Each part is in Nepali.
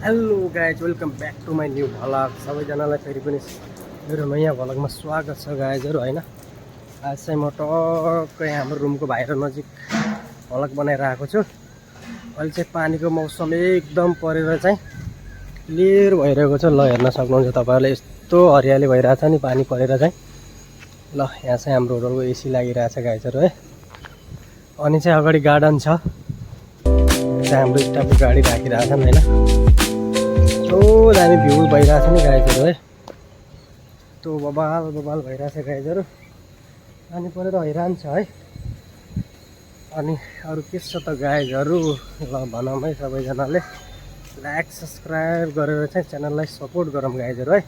Hello guys, welcome back to my new vlog. सबैजनालाई फेरि पनि मेरो नयाँ भ्लगमा स्वागत छ गाइजहरू होइन। आज चाहिँ म टक्कै हाम्रो रुमको बाहिर नजिक भ्लग बनाएर आएको छु। अहिले चाहिँ पानीको मौसम एकदम परेर चाहिँ क्लियर भइरहेको छ। ल हेर्न सक्नुहुन्छ तपाईँहरूले, यस्तो हरियाली भइरहेछ नि पानी परेर चाहिँ। ल यहाँ चाहिँ हाम्रो होटलको एसी लागिरहेछ गाइजहरू है। अनि चाहिँ अगाडि गार्डन छ, हाम्रो स्टाफको गाडी राखिरहेछन् होइन। यस्तो दामी भ्यू भइरहेछ नि गाइजहरू है। यस्तो बबाल बबाल भइरहेछ गाइजहरू। पानी परेर हैरान छ है। अनि अरू के छ त गाइजहरू, ल भनौँ है सबैजनाले लाइक सब्सक्राइब गरेर चाहिँ च्यानललाई सपोर्ट गरौँ गाइजहरू है।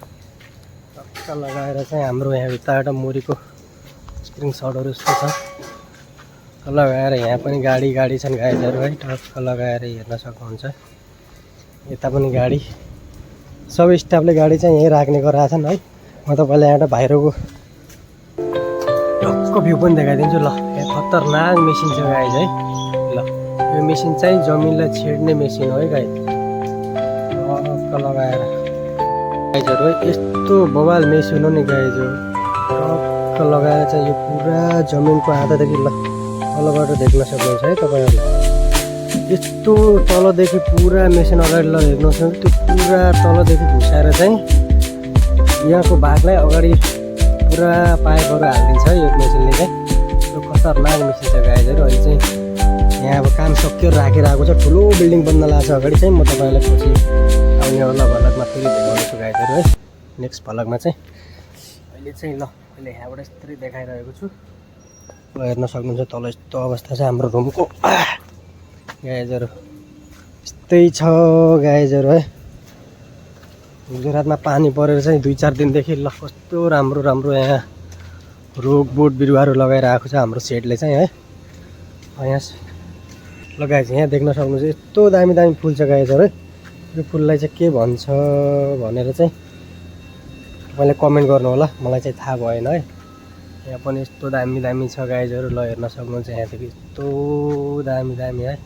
टक्क लगाएर चाहिँ हाम्रो यहाँ भित्रबाट मुरीको स्क्रिनसटहरू यस्तो छ लगाएर, यहाँ पनि गाडी छन् गाइजहरू है। टक्क लगाएर हेर्न सक्नुहुन्छ। यता पनि गाडी, सबै स्टाफले गाडी चाहिँ यहीँ राख्ने गराछन् है। म तपाईँलाई यहाँ बाहिरको टक्क भ्यू पनि देखाइदिन्छु। ल यहाँ खतरनाक मेसिन छ गाइज है। ल यो मेसिन चाहिँ जमिनलाई छेड्ने मेसिन हो है गाइज। टक्क लगाएर गाइजहरू है, यस्तो बवाल मेसिन हो नि गाइज हो। टक्क लगाएर चाहिँ यो पुरा जमिनको आधादेखि ल तलबाट देख्न सक्नुहुन्छ है तपाईँहरूले। यस्तो तलदेखि पुरा मेसिन अगाडि ल हेर्नुहोस् न, त्यो पुरा तलदेखि घुसाएर चाहिँ यहाँको भागलाई अगाडि पुरा पाइपहरू हालिदिन्छ है यो मेसिनले चाहिँ। त्यो खतरनाक मेसिन छ गाइजहरू। अहिले चाहिँ यहाँ अब काम सकियो राखिरहेको छ, ठुलो बिल्डिङ बन्न लाग्छ अगाडि चाहिँ। म तपाईँलाई पछि आउने होला भ्लगमा फेरि देखाउँछु गाइजहरू है, नेक्स्ट भ्लगमा चाहिँ। अहिले चाहिँ ल अहिले यहाँबाट यस्तै देखाइरहेको छु। ल हेर्न सक्नुहुन्छ तल यस्तो अवस्था छ हाम्रो रुमको गाइजहरू। यस्तै छ गाइजहरू है। गुजरातमा पानी परेर चाहिँ 2-4 दिनदेखि ल कस्तो राम्रो राम्रो यहाँ रुख बोट बिरुवाहरू लगाएर आएको छ हाम्रो सेटले चाहिँ है। यहाँ लगाएछ, यहाँ देख्न सक्नुहुन्छ यस्तो दामी दामी फुल छ गाइजहरू है। यो फुललाई चाहिँ के भन्छ भनेर चाहिँ तपाईँले कमेन्ट गर्नु होला, मलाई चाहिँ थाहा भएन है। यहाँ पनि यस्तो दामी दामी छ गाइजहरू। ल हेर्न सक्नुहुन्छ यहाँदेखि यस्तो दामी दामी है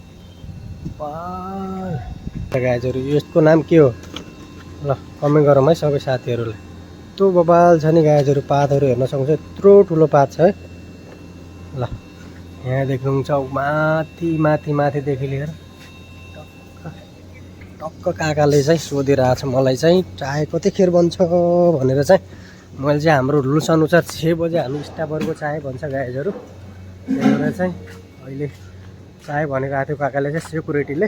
गाइजहरू। यसको नाम के हो ल कमेन्ट गरौँ है सबै साथीहरूले। यस्तो बबाल छ नि गाइजहरू, पातहरू हेर्न सक्नुहुन्छ यत्रो ठुलो पात छ है। ल यहाँ देख्नुहुन्छ माथि माथि माथिदेखि लिएर टक्क काकाले चाहिँ सोधिरहेछ मलाई चाहिँ चाय कतिखेर बन्छ भनेर चाहिँ। मैले चाहिँ हाम्रो रुल्स अनुसार 6 बजे हामी स्टाफहरूको चाय भन्छ गाइजहरू। त्यही भएर चाहिँ अहिले चाय भनिरहेको थियो काकाले चाहिँ, सेक्युरिटीले।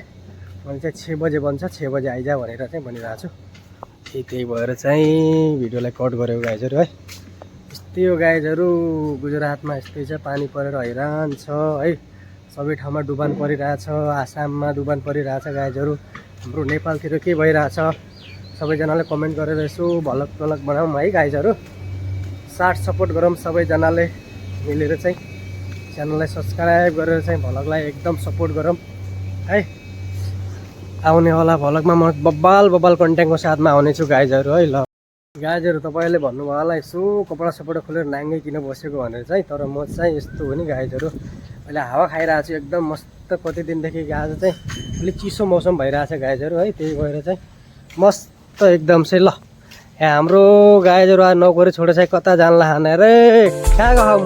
मैले चाहिँ 6 बजे बन्छ, 6 बजे आइज भनेर चाहिँ भनिरहेको छु। त्यही भएर चाहिँ भिडियोलाई कट गरेको गाइजहरू है। यस्तै हो गाइजहरू, गुजरातमा यस्तै छ, पानी परेर हैरान छ है। सबै ठाउँमा डुबान परिरहेछ, आसाममा डुबान परिरहेछ गाइजहरू। हाम्रो नेपालतिर के भइरहेछ सबैजनाले कमेन्ट गरेर यसो भ्लग टलग बनाऊँ है गाइजहरू। साथ सपोर्ट गरौँ सबैजनाले मिलेर चाहिँ, च्यानललाई सब्सक्राइब गरेर चाहिँ भ्लगलाई एकदम सपोर्ट गरौँ है। आउने होला भ्लगमा म बब्बाल बब्बाल कन्टेन्टको साथमा आउनेछु गाइजहरू है। ल गाइजहरू तपाईँहरूले भन्नुभयो होला यसो कपडा सपडा खोलेर नाङ्गै किन बसेको भनेर चाहिँ, तर म चाहिँ यस्तो हो नि गाइजहरू, अहिले हावा खाइरहेको छु एकदम मस्त। कति दिनदेखि आज चाहिँ अलिक चिसो मौसम भइरहेछ गाइजहरू है। त्यही भएर चाहिँ मस्त एकदम चाहिँ। ल यहाँ हाम्रो गाइजहरू आज नोकरी छोडेर चाहिँ कता जानला हाने रे, कहाँ गयो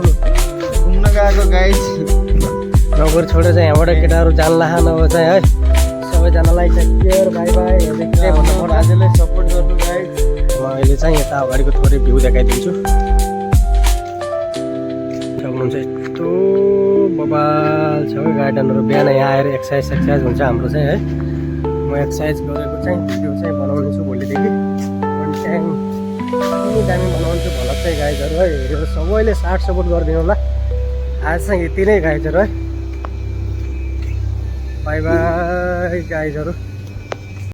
घुम्न गएको गाइज। नोकरी छोडेर चाहिँ यहाँबाट केटाहरू जानला हान अब चाहिँ है। सबैजनालाई टेक केयर, बाई बाई आजलाई सपोर्ट गर्नु गाइज। म अहिले चाहिँ यता अगाडिको थोरै भ्यू देखाइदिन्छु। सक्नुहुन्छ यस्तो बबाल छ गार्डनहरू। बिहान यहाँ आएर एक्सर्साइज हुन्छ हाम्रो चाहिँ है। म एक्सर्साइज गरेको चाहिँ भिडियो चाहिँ बनाउने छु भोलिदेखि। अनि चाहिँ दामी बनाउँछु भ्लग चाहिँ गाइजहरू है। हेरेर सबैले साथ सपोर्ट गरिदिनु होला। आज चाहिँ यति नै गाइजहरू है। Bye bye गाइजहरू।